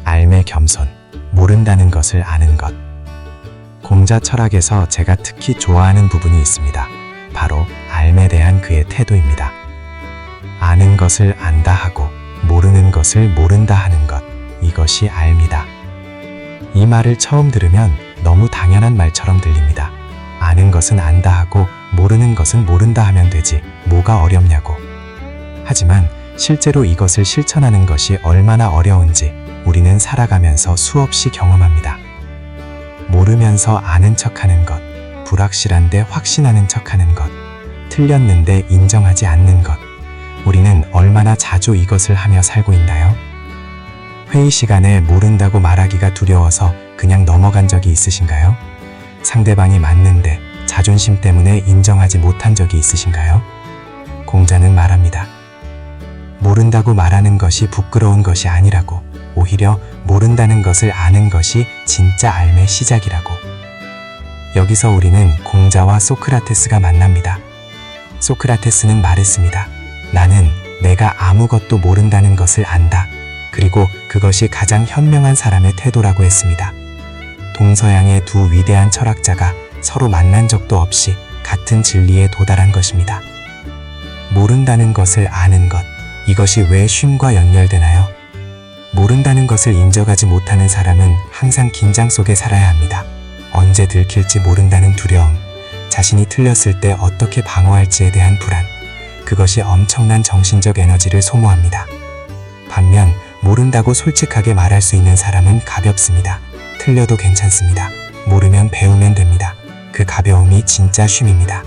알매 겸손, 모른다는 것을 아는 것. 공자 철학에서 제가 특히 좋아하는 부분이 있습니다. 바로 알매에 대한 그의 태도입니다. 아는 것을 안다 하고 모르는 것을 모른다 하는 것, 이것이 알미다. 이 말을 처음 들으면 너무 당연한 말처럼 들립니다. 아는 것은 안다 하고 모르는 것은 모른다 하면 되지 뭐가 어렵냐고. 하지만 실제로 이것을 실천하는 것이 얼마나 어려운지 우리는 살아가면서 수없이 경험합니다. 모르면서 아는 척하는 것, 불확실한데 확신하는 척하는 것, 틀렸는데 인정하지 않는 것. 우리는 얼마나 자주 이것을 하며 살고 있나요? 회의 시간에 모른다고 말하기가 두려워서 그냥 넘어간 적이 있으신가요? 상대방이 맞는데 자존심 때문에 인정하지 못한 적이 있으신가요? 공자는 말합니다. 모른다고 말하는 것이 부끄러운 것이 아니라고, 오히려 모른다는 것을 아는 것이 진짜 알매의 시작이라고. 여기서 우리는 공자와 소크라테스가 만납니다. 소크라테스는 말했습니다. 나는 내가 아무것도 모른다는 것을 안다. 그리고 그것이 가장 현명한 사람의 태도라고 했습니다. 동서양의 두 위대한 철학자가 서로 만난 적도 없이 같은 진리에 도달한 것입니다. 모른다는 것을 아는 것, 이것이 왜 쉼과 연결되나요? 모른다는 것을 인정하지 못하는 사람은 항상 긴장 속에 살아야 합니다. 언제 들킬지 모른다는 두려움, 자신이 틀렸을 때 어떻게 방어할지에 대한 불안, 그것이 엄청난 정신적 에너지를 소모합니다. 반면 모른다고 솔직하게 말할 수 있는 사람은 가볍습니다. 틀려도 괜찮습니다. 모르면 배우면 됩니다. 그 가벼움이 진짜 쉼입니다.